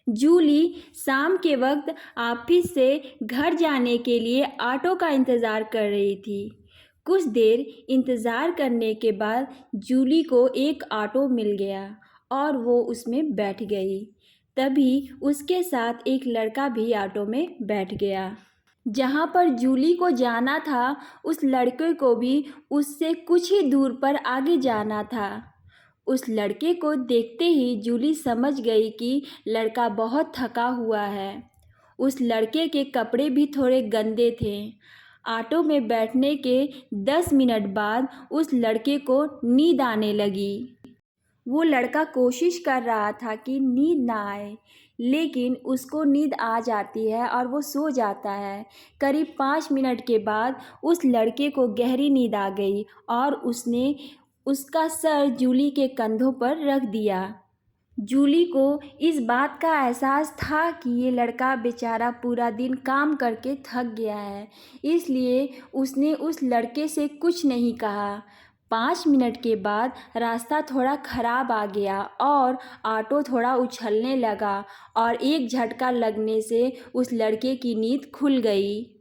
जूली शाम के वक्त ऑफिस से घर जाने के लिए ऑटो का इंतज़ार कर रही थी। कुछ देर इंतज़ार करने के बाद जूली को एक ऑटो मिल गया और वो उसमें बैठ गई। तभी उसके साथ एक लड़का भी ऑटो में बैठ गया। जहाँ पर जूली को जाना था, उस लड़के को भी उससे कुछ ही दूर पर आगे जाना था। उस लड़के को देखते ही जूली समझ गई कि लड़का बहुत थका हुआ है। उस लड़के के कपड़े भी थोड़े गंदे थे। ऑटो में बैठने के 10 मिनट बाद उस लड़के को नींद आने लगी। वो लड़का कोशिश कर रहा था कि नींद ना आए, लेकिन उसको नींद आ जाती है और वो सो जाता है। करीब 5 मिनट के बाद उस लड़के को गहरी नींद आ गई और उसने उसका सर जूली के कंधों पर रख दिया। जूली को इस बात का एहसास था कि ये लड़का बेचारा पूरा दिन काम करके थक गया है, इसलिए उसने उस लड़के से कुछ नहीं कहा। 5 मिनट के बाद रास्ता थोड़ा ख़राब आ गया और ऑटो थोड़ा उछलने लगा और एक झटका लगने से उस लड़के की नींद खुल गई।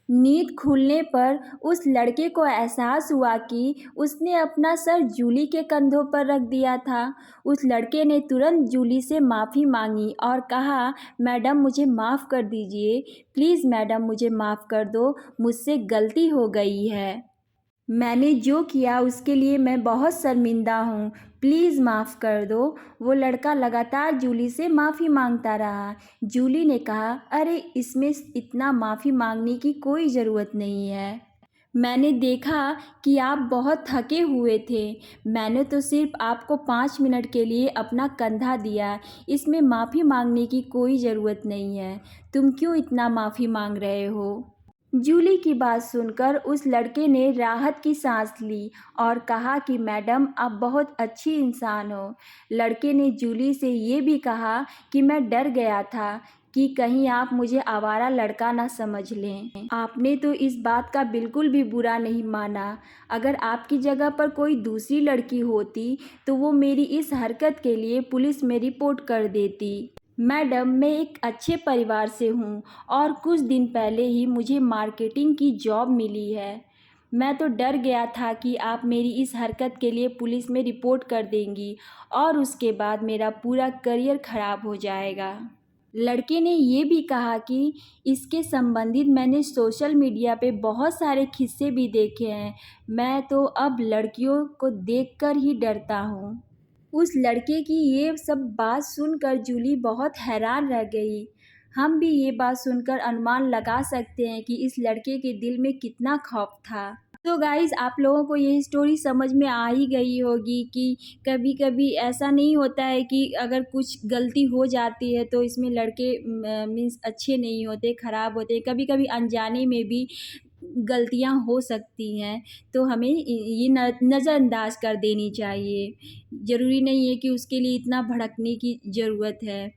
नींद खुलने पर उस लड़के को एहसास हुआ कि उसने अपना सर जूली के कंधों पर रख दिया था। उस लड़के ने तुरंत जूली से माफ़ी मांगी और कहा, मैडम मुझे माफ़ कर दीजिए, प्लीज़ मैडम मुझे माफ़ कर दो, मुझसे गलती हो गई है। मैंने जो किया उसके लिए मैं बहुत शर्मिंदा हूँ, प्लीज़ माफ़ कर दो। वो लड़का लगातार जूली से माफ़ी मांगता रहा। जूली ने कहा, अरे इसमें इतना माफ़ी मांगने की कोई ज़रूरत नहीं है। मैंने देखा कि आप बहुत थके हुए थे। मैंने तो सिर्फ आपको 5 मिनट के लिए अपना कंधा दिया। इसमें माफ़ी मांगने की कोई ज़रूरत नहीं है। तुम क्यों इतना माफ़ी मांग रहे हो? जूली की बात सुनकर उस लड़के ने राहत की सांस ली और कहा कि मैडम आप बहुत अच्छी इंसान हो। लड़के ने जूली से ये भी कहा कि मैं डर गया था कि कहीं आप मुझे आवारा लड़का ना समझ लें। आपने तो इस बात का बिल्कुल भी बुरा नहीं माना। अगर आपकी जगह पर कोई दूसरी लड़की होती तो वो मेरी इस हरकत के लिए पुलिस में रिपोर्ट कर देती। मैडम मैं एक अच्छे परिवार से हूँ और कुछ दिन पहले ही मुझे मार्केटिंग की जॉब मिली है। मैं तो डर गया था कि आप मेरी इस हरकत के लिए पुलिस में रिपोर्ट कर देंगी और उसके बाद मेरा पूरा करियर ख़राब हो जाएगा। लड़के ने ये भी कहा कि इसके संबंधित मैंने सोशल मीडिया पे बहुत सारे किस्से भी देखे हैं। मैं तो अब लड़कियों को देखकर ही डरता हूँ। उस लड़के की ये सब बात सुनकर जूली बहुत हैरान रह गई। हम भी ये बात सुनकर अनुमान लगा सकते हैं कि इस लड़के के दिल में कितना खौफ था। तो गाइज़ आप लोगों को ये स्टोरी समझ में आ ही गई होगी कि कभी कभी ऐसा नहीं होता है कि अगर कुछ गलती हो जाती है तो इसमें लड़के मीन्स अच्छे नहीं होते, ख़राब होते। कभी कभी अनजाने में भी गलतियां हो सकती हैं, तो हमें ये नज़रअंदाज कर देनी चाहिए। ज़रूरी नहीं है कि उसके लिए इतना भड़कने की ज़रूरत है,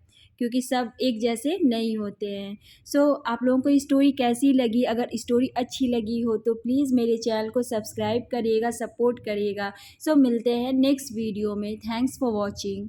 क्योंकि सब एक जैसे नहीं होते हैं। सो आप लोगों को स्टोरी कैसी लगी? अगर स्टोरी अच्छी लगी हो तो प्लीज़ मेरे चैनल को सब्सक्राइब करिएगा, सपोर्ट करिएगा। सो मिलते हैं नेक्स्ट वीडियो में। Thanks for watching.